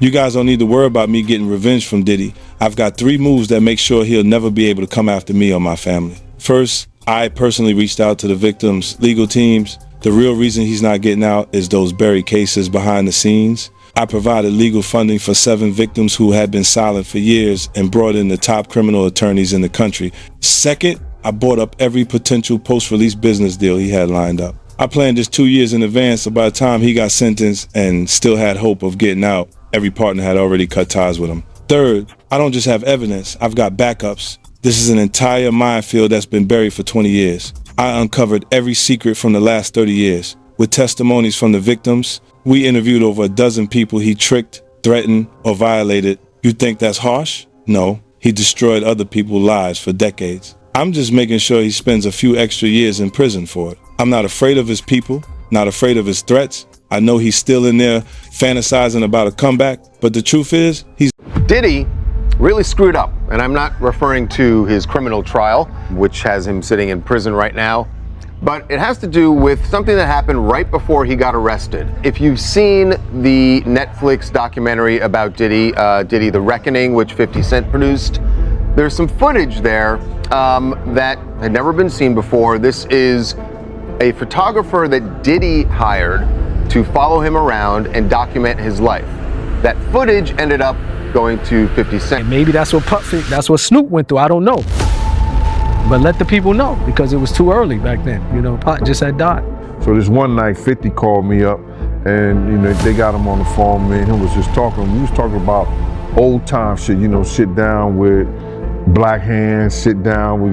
You guys don't need to worry about me getting revenge from Diddy. I've got 3 moves that make sure he'll never be able to come after me or my family. First, I personally reached out to the victims' legal teams. The real reason he's not getting out is those buried cases behind the scenes. I provided legal funding for 7 victims who had been silent for years and brought in the top criminal attorneys in the country. Second, I bought up every potential post-release business deal he had lined up. I planned this 2 years in advance, so by the time he got sentenced and still had hope of getting out, every partner had already cut ties with him. Third, I don't just have evidence, I've got backups. This is an entire minefield that's been buried for 20 years. I uncovered every secret from the last 30 years. With testimonies from the victims, we interviewed over a dozen people he tricked, threatened, or violated. You think that's harsh? No, he destroyed other people's lives for decades. I'm just making sure he spends a few extra years in prison for it. I'm not afraid of his people, not afraid of his threats. I know he's still in there fantasizing about a comeback, but the truth is, Diddy really screwed up, and I'm not referring to his criminal trial, which has him sitting in prison right now, but it has to do with something that happened right before he got arrested. If you've seen the Netflix documentary about Diddy, Diddy the Reckoning, which 50 Cent produced, there's some footage there that had never been seen before. This is a photographer that Diddy hired to follow him around and document his life. That footage ended up going to 50 Cent. And maybe that's what Snoop went through, I don't know. But let the people know, because it was too early back then. You know, Pac just had died. So this one night, 50 called me up, and you know they got him on the phone. Me and him was just talking. We was talking about old time shit. You know, sit down with Black Hands, sit down with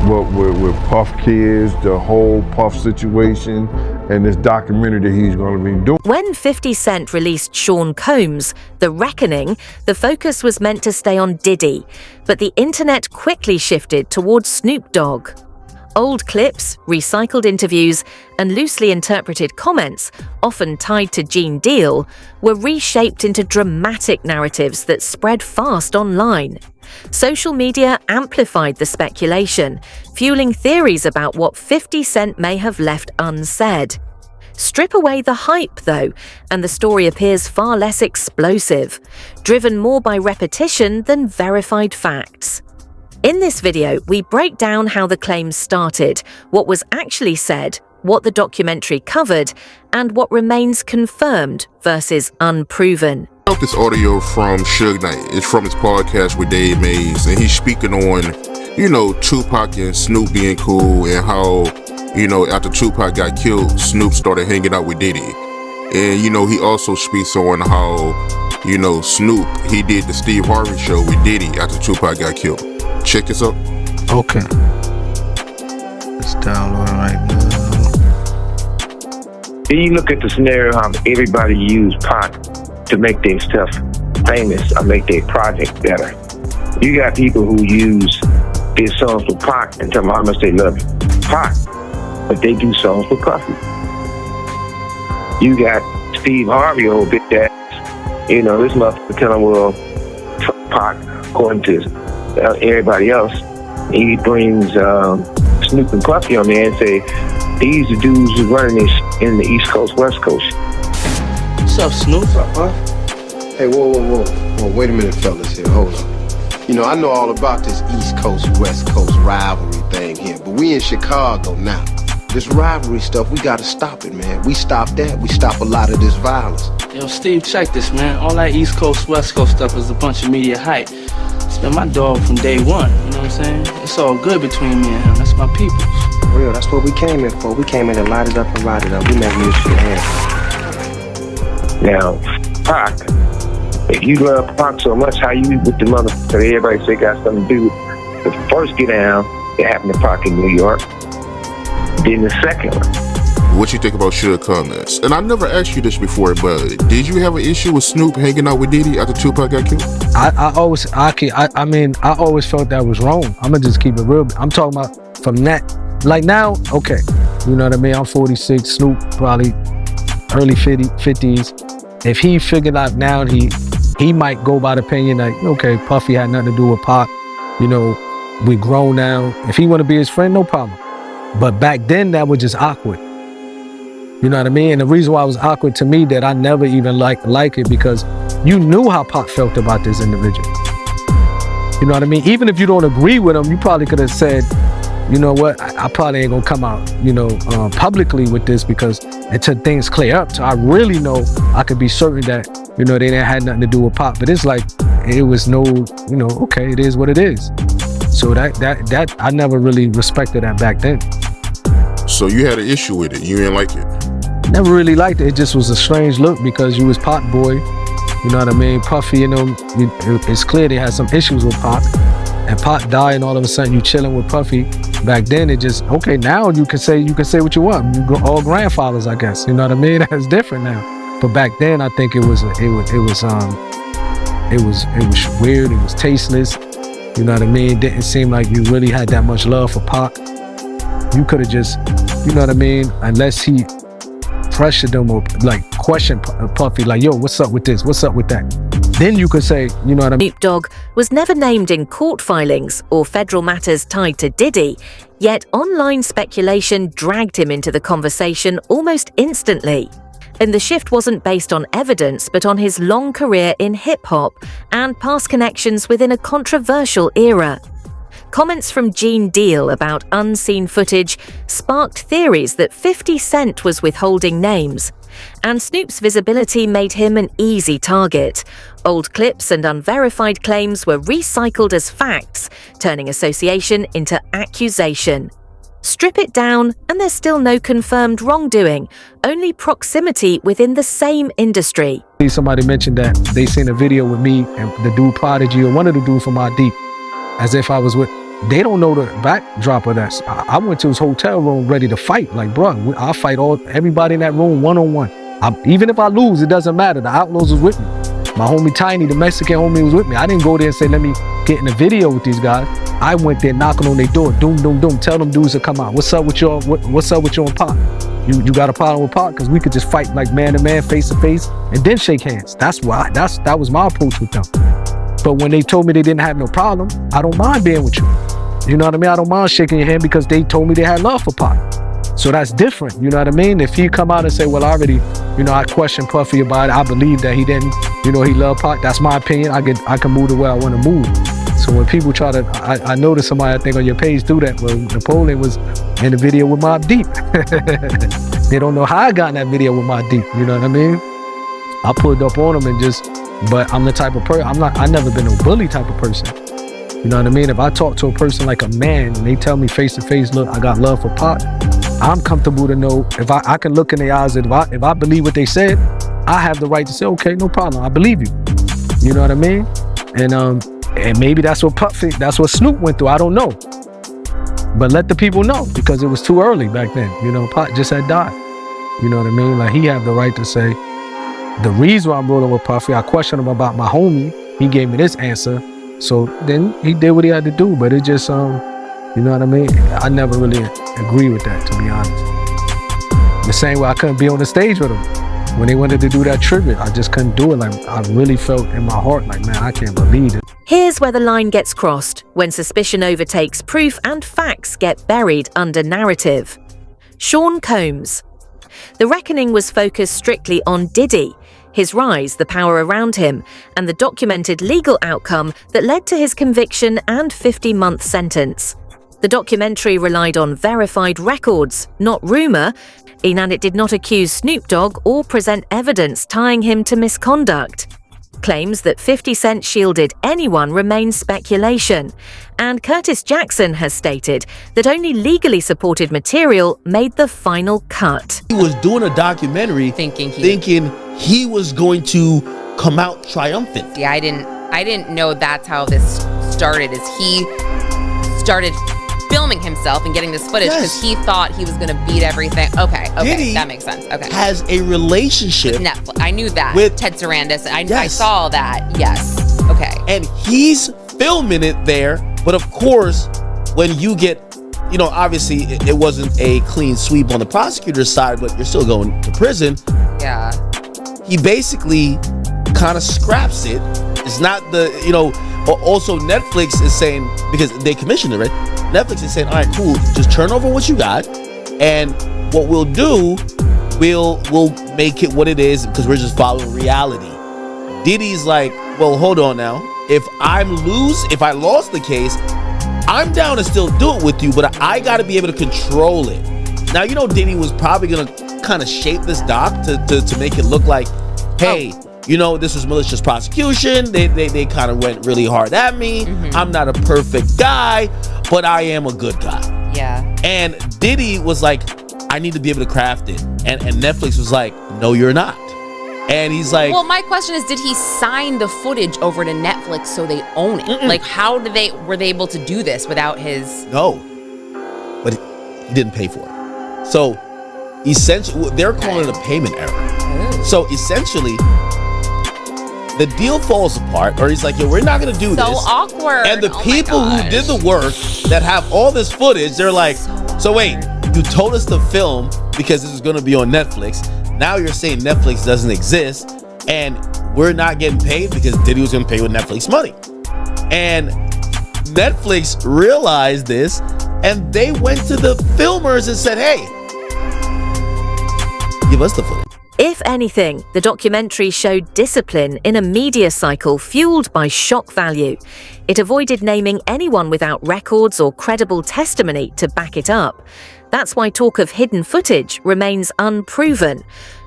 with Puff kids, the whole Puff situation, and this documentary that he's going to be doing. When 50 Cent released Sean Combs' The Reckoning, the focus was meant to stay on Diddy, but the internet quickly shifted towards Snoop Dogg. Old clips, recycled interviews, and loosely interpreted comments, often tied to Gene Deal, were reshaped into dramatic narratives that spread fast online. Social media amplified the speculation, fueling theories about what 50 Cent may have left unsaid. Strip away the hype, though, and the story appears far less explosive, driven more by repetition than verified facts. In this video, we break down how the claims started, what was actually said, what the documentary covered, and what remains confirmed versus unproven. This audio from Suge Knight. It's from his podcast with Dave Mays, and he's speaking on, you know, Tupac and Snoop being cool, and how, you know, after Tupac got killed, Snoop started hanging out with Diddy. And, you know, he also speaks on how, you know, Snoop, he did the Steve Harvey show with Diddy after Tupac got killed. Check this out. Okay. It's downloading right now. Then you look at the scenario how everybody used Pac to make their stuff famous or make their project better. You got people who use their songs for Pac and tell them how much they love Pac, but they do songs for Puffy. You got Steve Harvey, old bitch ass, you know, this motherfucker telling, well, Pac, according to everybody else, he brings Snoop and Puffy on there and say, these are dudes who running this in the East Coast, West Coast. What's up, Snoop? Huh? Hey, whoa, wait a minute, fellas here, hold on. You know, I know all about this East Coast, West Coast rivalry thing here, but we in Chicago now. This rivalry stuff, we gotta stop it, man. We stop that, we stop a lot of this violence. Yo, Steve, check this, man. All that East Coast, West Coast stuff is a bunch of media hype. It's been my dog from day one, you know what I'm saying? It's all good between me and him, that's my peoples. Real, that's what we came in for. We came in to light it up and ride it up. We making this shit happen. Now, Pac, if you love Pac so much, how you with the motherfucker that everybody say got something to do with the first get down that happened to Pac in New York, then the second one. What you think about Suge comments? And I never asked you this before, but did you have an issue with Snoop hanging out with Diddy after Tupac got killed? I always felt that was wrong. I'm gonna just keep it real. I'm talking about from that, like now, okay, you know what I mean? I'm 46, Snoop probably early 50s. If he figured out now, he might go by the opinion like, okay, Puffy had nothing to do with Pac. You know, we grown now. If he want to be his friend, no problem. But back then, that was just awkward. You know what I mean? And the reason why it was awkward to me that I never even like it because you knew how Pac felt about this individual. You know what I mean? Even if you don't agree with him, you probably could have said, you know what, I probably ain't gonna come out, publicly with this because until things clear up, so I really know I could be certain that, they didn't have nothing to do with Pac. But it's like, it was no, okay, it is what it is. So that I never really respected that back then. So you had an issue with it. You didn't like it. Never really liked it. It just was a strange look because you was Pac boy. You know what I mean? Puffy, it's clear they had some issues with Pac. And Pac died, and all of a sudden you chilling with Puffy. Back then it just, okay, now you can say what you want. You go all grandfathers, I guess. You know what I mean? That's different now. But back then I think it was weird. It was tasteless. You know what I mean? It didn't seem like you really had that much love for Pac. You could have just, you know what I mean? Unless he pressured them or like questioned Puffy, like, yo, what's up with this? What's up with that? Then you could say, you know what I mean? Snoop Dogg was never named in court filings or federal matters tied to Diddy, yet online speculation dragged him into the conversation almost instantly. And the shift wasn't based on evidence, but on his long career in hip-hop and past connections within a controversial era. Comments from Gene Deal about unseen footage sparked theories that 50 Cent was withholding names, and Snoop's visibility made him an easy target. Old clips and unverified claims were recycled as facts, turning association into accusation. Strip it down, and there's still no confirmed wrongdoing, only proximity within the same industry. Somebody mentioned that they seen a video with me and the dude Prodigy or one of the dudes from Our Deep, as if I was with. They don't know the backdrop of that. I went to his hotel room ready to fight. Like, bro, I'll fight everybody in that room one-on-one. Even if I lose, it doesn't matter. The Outlaws was with me. My homie Tiny, the Mexican homie, was with me. I didn't go there and say, let me get in a video with these guys. I went there knocking on their door, doom, doom, doom. Tell them dudes to come out. What's up with y'all? What's up with you and Pac? You got a problem with Pac? Because we could just fight like man to man, face to face, and then shake hands. That was my approach with them. But when they told me they didn't have no problem, I don't mind being with you. You know what I mean? I don't mind shaking your hand because they told me they had love for Pac. So that's different, you know what I mean? If he come out and say, well, I already, I questioned Puffy about it. I believe that he didn't, he loved Pac. That's my opinion. I can move the way I want to move. So when people try to, I noticed somebody, I think on your page do that. Well, Napoleon was in the video with Mobb Deep. They don't know how I got in that video with Mobb Deep, you know what I mean? I pulled up on him but I'm the type of person, I never been a bully type of person. You know what I mean? If I talk to a person like a man and they tell me face to face, look, I got love for Pac, I'm comfortable to know if I can look in their eyes and if I believe what they said, I have the right to say, okay, no problem, I believe you. You know what I mean? And maybe that's what Snoop went through, I don't know. But let the people know because it was too early back then. Pac just had died. You know what I mean? Like he had the right to say, the reason why I'm rolling with Puffy, I questioned him about my homie, he gave me this answer. So then he did what he had to do, but it just, you know what I mean? I never really agree with that, to be honest. The same way I couldn't be on the stage with him. When they wanted to do that tribute, I just couldn't do it. Like, I really felt in my heart like, man, I can't believe it. Here's where the line gets crossed, when suspicion overtakes proof and facts get buried under narrative. Sean Combs. The reckoning was focused strictly on Diddy, his rise, the power around him, and the documented legal outcome that led to his conviction and 50-month sentence. The documentary relied on verified records, not rumor, and it did not accuse Snoop Dogg or present evidence tying him to misconduct. Claims that 50 Cent shielded anyone remain speculation, and Curtis Jackson has stated that only legally supported material made the final cut. He was doing a documentary thinking he was going to come out triumphant. Yeah, I didn't know that's how this started, is he started filming himself and getting this footage because he thought he was going to beat everything. Okay, Diddy that makes sense. Okay. Has a relationship with Netflix. I knew that. With Ted Sarandis. I saw that. Yes. Okay. And he's filming it there, but of course, when you get, obviously it wasn't a clean sweep on the prosecutor's side, but you're still going to prison. Yeah. He basically kind of scraps it. It's not also Netflix is saying, because they commissioned it, right? Netflix is saying, all right, cool, just turn over what you got, and what we'll do, we'll make it what it is because we're just following reality. Diddy's like, well, hold on now. If I lost the case, I'm down to still do it with you, but I got to be able to control it. Now, you know, Diddy was probably going to kind of shape this doc to make it look like, hey, you know, this was malicious prosecution. They kind of went really hard at me. I'm not a perfect guy, but I am a good guy. Yeah. And Diddy was like, I need to be able to craft it. And Netflix was like, no, you're not. And he's like, well, my question is, did he sign the footage over to Netflix so they own it? Like, how were they able to do this without his? No, but he didn't pay for it. So essentially, they're calling it a payment error. So essentially, the deal falls apart, or he's like, yo, we're not gonna do this. So awkward. And the people who did the work that have all this footage, they're like, so wait, you told us to film because this is gonna be on Netflix. Now you're saying Netflix doesn't exist, and we're not getting paid because Diddy was gonna pay with Netflix money. And Netflix realized this, and they went to the filmers and said, hey, give us the footage. If anything, the documentary showed discipline in a media cycle fueled by shock value. It avoided naming anyone without records or credible testimony to back it up. That's why talk of hidden footage remains unproven.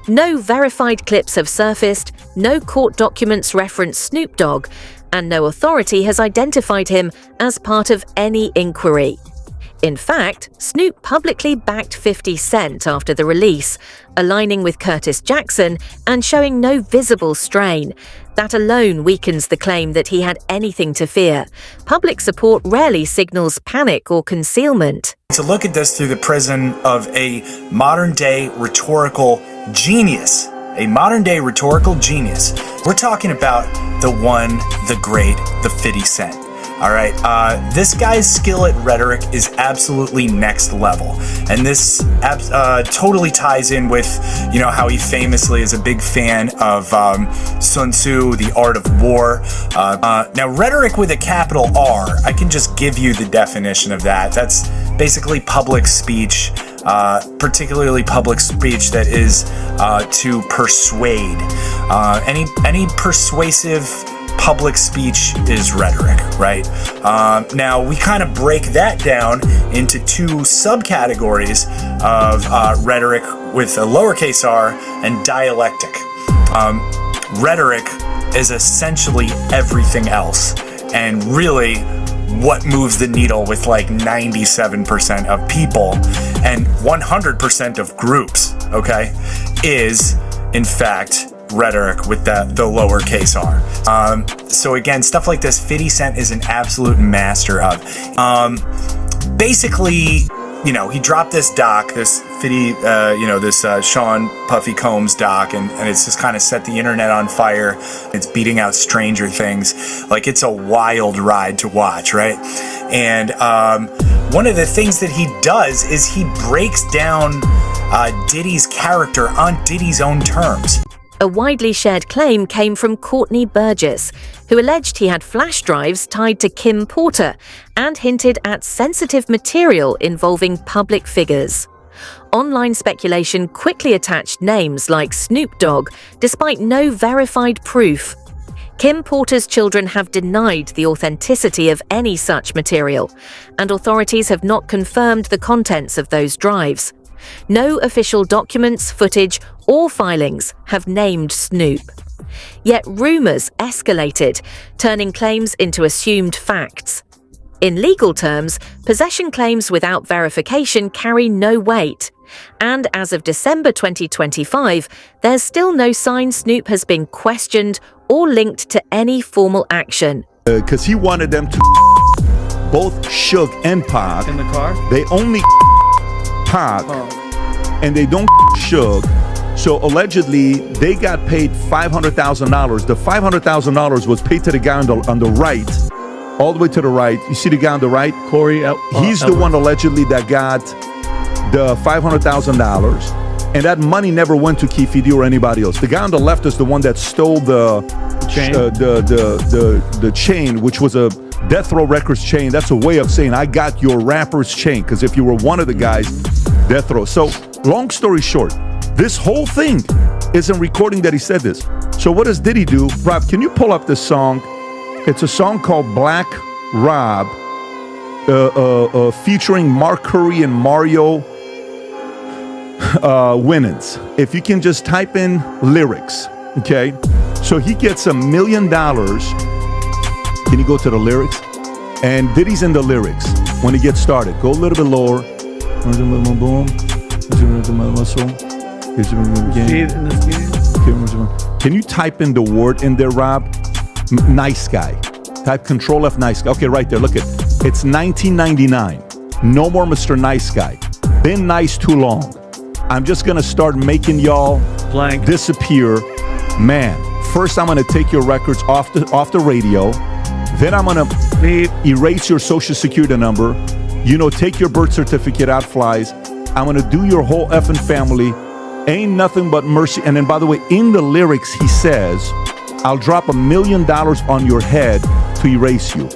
No verified clips have surfaced, no court documents reference Snoop Dogg, and no authority has identified him as part of any inquiry. In fact, Snoop publicly backed 50 Cent after the release, aligning with Curtis Jackson and showing no visible strain. That alone weakens the claim that he had anything to fear. Public support rarely signals panic or concealment. To look at this through the prism of a modern-day rhetorical genius, we're talking about the one, the great, the 50 Cent. All right, this guy's skill at rhetoric is absolutely next level. And this totally ties in with, you know, how he famously is a big fan of Sun Tzu, The Art of War. Now, rhetoric with a capital R, I can just give you the definition of that. That's basically public speech, particularly public speech that is to persuade. Any persuasive public speech is rhetoric, right? Now, we kind of break that down into two subcategories of rhetoric with a lowercase r and dialectic. Rhetoric is essentially everything else, and really what moves the needle with like 97% of people and 100% of groups, okay, is in fact rhetoric with the lowercase r. So again, stuff like this, 50 Cent is an absolute master of. Basically, you know, he dropped this doc, this Sean Puffy Combs doc, and it's just kind of set the internet on fire. It's beating out Stranger Things. Like, it's a wild ride to watch, right? And one of the things that he does is he breaks down Diddy's character on Diddy's own terms. A widely shared claim came from Courtney Burgess, who alleged he had flash drives tied to Kim Porter and hinted at sensitive material involving public figures. Online speculation quickly attached names like Snoop Dogg, despite no verified proof. Kim Porter's children have denied the authenticity of any such material, and authorities have not confirmed the contents of those drives. No official documents, footage, or filings have named Snoop. Yet rumors escalated, turning claims into assumed facts. In legal terms, possession claims without verification carry no weight. And as of December 2025, there's still no sign Snoop has been questioned or linked to any formal action. Because he wanted them to both Suge and Pac. In the car? They only Pac, and they don't Suge. So allegedly, they got paid $500,000. The $500,000 was paid to the guy on the right, all the way to the right. You see the guy on the right? Corey. He's the one allegedly that got the $500,000. And that money never went to Keefe or anybody else. The guy on the left is the one that stole the chain, the chain, which was a Death Row Records chain. That's a way of saying I got your rapper's chain. Because if you were one of the guys, Death Row. So long story short, This whole thing is in recording that he said this. So what does Diddy do? Rob, can you pull up this song? It's a song called Black Rob, featuring Mark Curry and Mario Winans. If you can just type in lyrics, okay? So he gets $1 million. Can you go to the lyrics? And Diddy's in the lyrics when he gets started. Go a little bit lower. Can you type in the word in there, Rob? Nice guy. Type Control F, nice guy. Okay, right there. Look at it. It's 1999. No more Mr. Nice Guy. Been nice too long. I'm just gonna start making y'all blank disappear. Man, first I'm gonna take your records off the radio. Then I'm gonna erase your social security number. You know, take your birth certificate out flies. I'm gonna do your whole effing family. Ain't nothing but mercy. And then, by the way, in the lyrics he says, I'll drop $1 million on your head to erase you.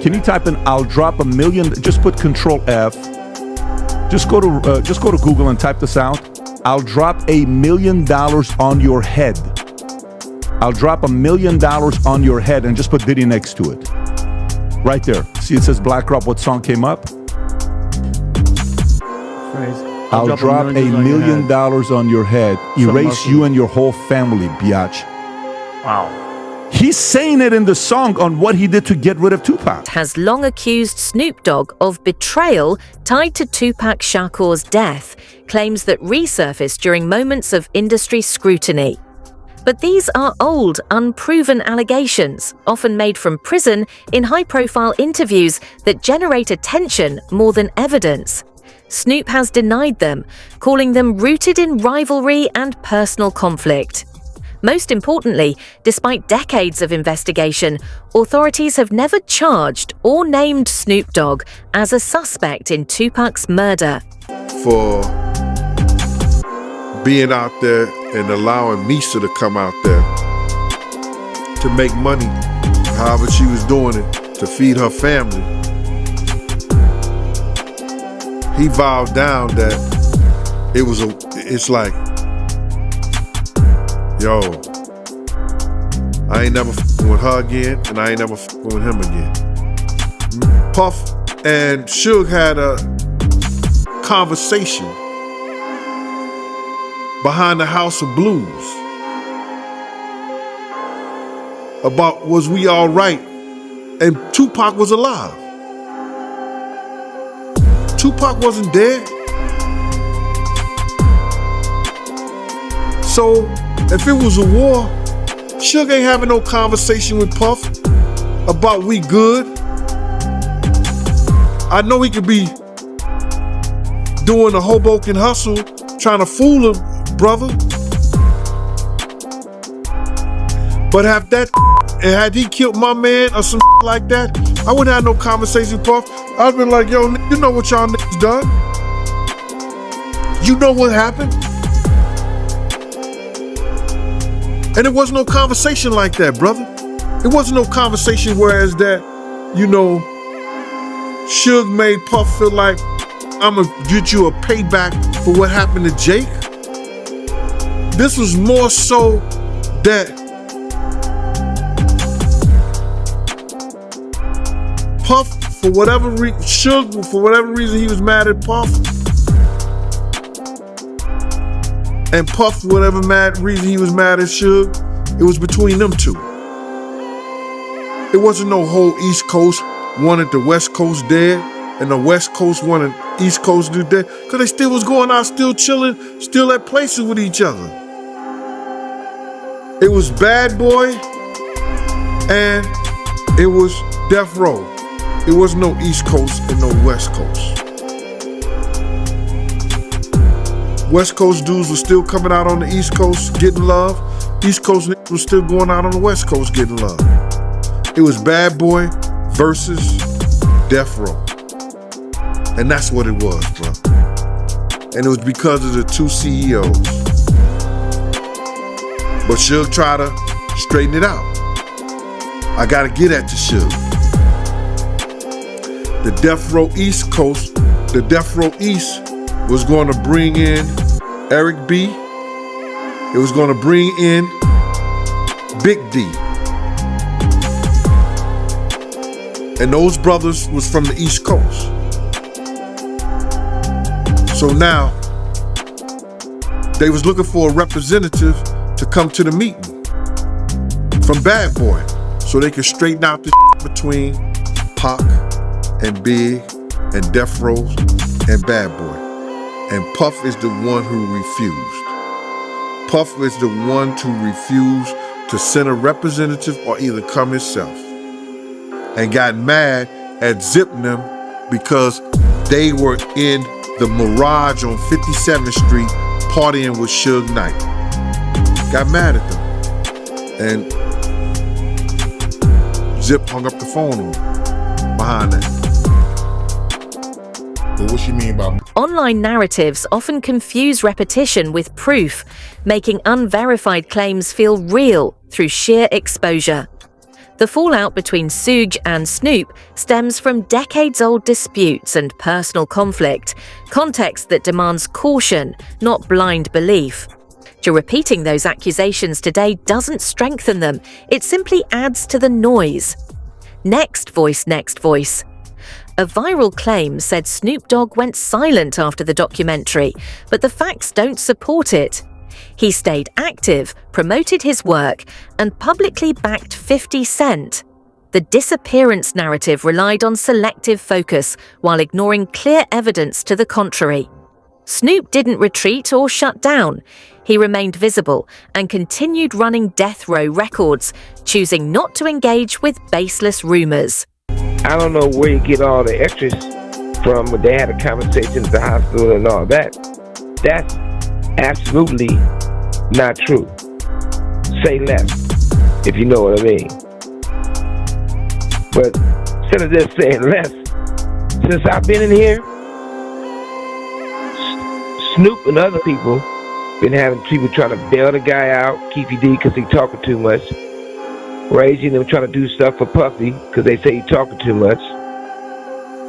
Can you type in I'll drop $1 million? Just put Control F. Just go to Google and type this out. I'll drop $1 million on your head. I'll drop $1 million on your head, and just put Diddy next to it. Right there. See, it says Black Rob. What song came up? I'll drop $1 million on your head. Erase you and your whole family, biatch. Wow. He's saying it in the song on what he did to get rid of Tupac. Has long accused Snoop Dogg of betrayal tied to Tupac Shakur's death, claims that resurfaced during moments of industry scrutiny. But these are old, unproven allegations, often made from prison in high-profile interviews that generate attention more than evidence. Snoop has denied them, calling them rooted in rivalry and personal conflict. Most importantly, despite decades of investigation, authorities have never charged or named Snoop Dogg as a suspect in Tupac's murder. For being out there and allowing Misa to come out there to make money, however she was doing it, to feed her family. He vowed down that it's like, yo, I ain't never f***ing with her again, and I ain't never f***ing with him again. Puff and Suge had a conversation behind the House of Blues about was we all right, and Tupac was alive. Tupac wasn't dead. So if it was a war, Suge ain't having no conversation with Puff about we good. I know he could be doing a Hoboken hustle, trying to fool a brother. But had he killed my man or some like that, I wouldn't have no conversation with Puff. I'd been like, yo, you know what y'all niggas done? You know what happened? And it wasn't no conversation like that, brother. It wasn't no conversation whereas that, you know, Suge made Puff feel like I'm gonna get you a payback for what happened to Jake. This was more so that Puff, for whatever reason, Suge, for whatever reason, he was mad at Puff. And Puff, for whatever reason he was mad at Suge, it was between them two. It wasn't no whole East Coast wanted the West Coast dead, and the West Coast wanted East Coast to dead, because they still was going out, still chilling, still at places with each other. It was Bad Boy, and it was Death Row. It was no East Coast and no West Coast. West Coast dudes were still coming out on the East Coast getting love. East Coast niggas was still going out on the West Coast getting love. It was Bad Boy versus Death Row. And that's what it was, bro. And it was because of the two CEOs. But Suge tried to straighten it out. I gotta get at the Suge. The Death Row East Coast, the Death Row East was going to bring in Eric B. It was going to bring in Big D. And those brothers was from the East Coast. So now, they was looking for a representative to come to the meeting from Bad Boy so they could straighten out the between Pac and Big and Death Row and Bad Boy. And Puff is the one who refused. Puff is the one to refuse to send a representative or either come himself. And got mad at Zip and them because they were in the Mirage on 57th Street partying with Suge Knight. Got mad at them. And Zip hung up the phone on him behind that. But what you mean by... Online narratives often confuse repetition with proof, making unverified claims feel real through sheer exposure. The fallout between Suge and Snoop stems from decades-old disputes and personal conflict, context that demands caution, not blind belief. Repeating those accusations today doesn't strengthen them, it simply adds to the noise. Next voice. A viral claim said Snoop Dogg went silent after the documentary, but the facts don't support it. He stayed active, promoted his work, and publicly backed 50 Cent. The disappearance narrative relied on selective focus while ignoring clear evidence to the contrary. Snoop didn't retreat or shut down. He remained visible and continued running Death Row Records, choosing not to engage with baseless rumors. I don't know where you get all the extras from, but they had a conversation at the hospital and all that. That's absolutely not true. Say less, if you know what I mean. But instead of just saying less, since I've been in here, Snoop and other people been having people trying to bail the guy out, Keefy D, because he talking too much. Raging them trying to do stuff for Puffy because they say he talking too much.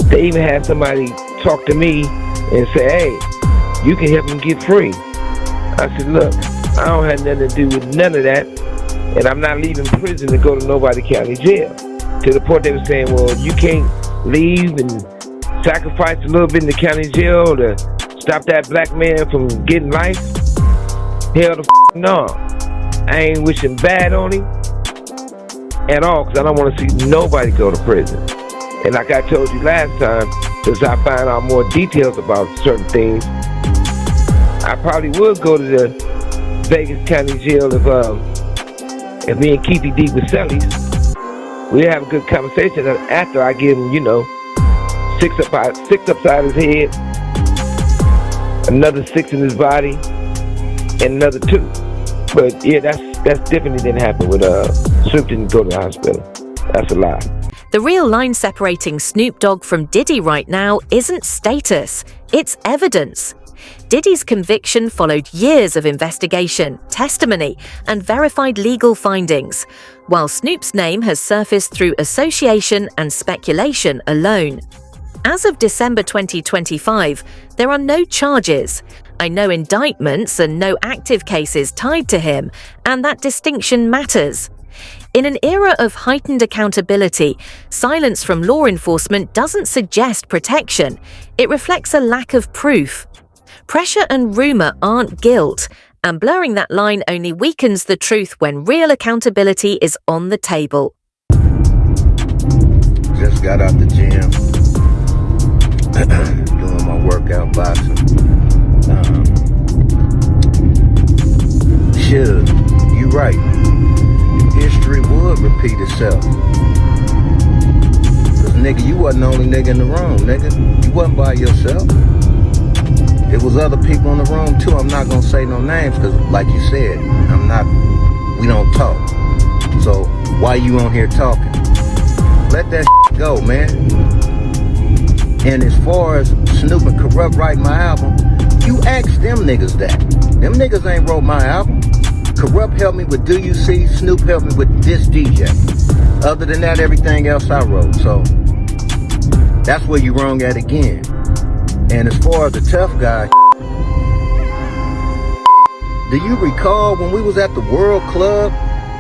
They even had somebody talk to me and say, hey, you can help him get free. I said, look, I don't have nothing to do with none of that, and I'm not leaving prison to go to Nobody County Jail. To the point they were saying, well, you can't leave and sacrifice a little bit in the county jail to stop that black man from getting life? Hell the no. I ain't wishing bad on him at all, because I don't want to see nobody go to prison. And like I told you last time, since I find out more details about certain things, I probably would go to the Vegas County Jail if me and Keefy D with Sellies. We'd have a good conversation after I give him, 6 upside his head, another 6 in his body, and another 2. But yeah, that's different than happened with Snoop didn't go to the hospital. That's a lie. The real line separating Snoop Dogg from Diddy right now isn't status, it's evidence. Diddy's conviction followed years of investigation, testimony, and verified legal findings, while Snoop's name has surfaced through association and speculation alone. As of December 2025, there are no charges, no indictments, and no active cases tied to him, and that distinction matters. In an era of heightened accountability, silence from law enforcement doesn't suggest protection, it reflects a lack of proof. Pressure and rumor aren't guilt, and blurring that line only weakens the truth when real accountability is on the table. Just got out the gym, doing my workout, boxing. Sure, you right. History would repeat itself. Cause nigga, you wasn't the only nigga in the room, nigga. You wasn't by yourself. It was other people in the room too. I'm not gonna say no names because like you said, we don't talk. So why you on here talking? Let that go, man. And as far as Snoop and Corrupt writing my album, you ask them niggas that. Them niggas ain't wrote my album. Corrupt helped me with Do You See? Snoop helped me with This DJ. Other than that, everything else I wrote. So that's where you wrong at again. And as far as the tough guy, Do you recall when we was at the World Club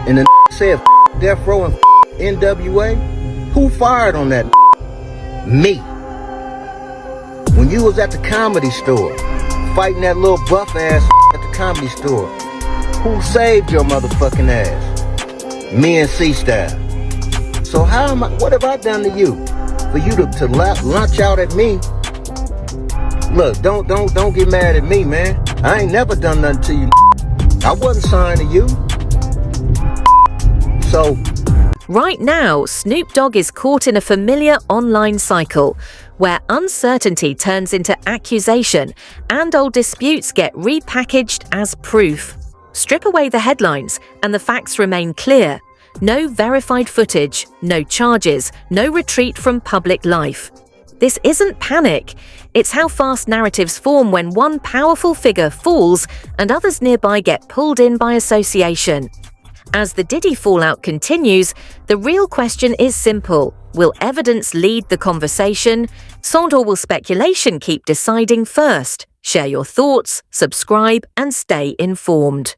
and the said Death Row and NWA? Who fired on that? Me. When you was at the Comedy Store, fighting that little buff ass at the Comedy Store, who saved your motherfucking ass? Me and C-Style. So what have I done to you? For you to launch out at me? Look, don't get mad at me, man. I ain't never done nothing to you. I wasn't signed to you. So right now, Snoop Dogg is caught in a familiar online cycle where uncertainty turns into accusation and old disputes get repackaged as proof. Strip away the headlines and the facts remain clear. No verified footage, no charges, no retreat from public life. This isn't panic. It's how fast narratives form when one powerful figure falls and others nearby get pulled in by association. As the Diddy fallout continues, the real question is simple. Will evidence lead the conversation? Or will speculation keep deciding first? Share your thoughts, subscribe, and stay informed.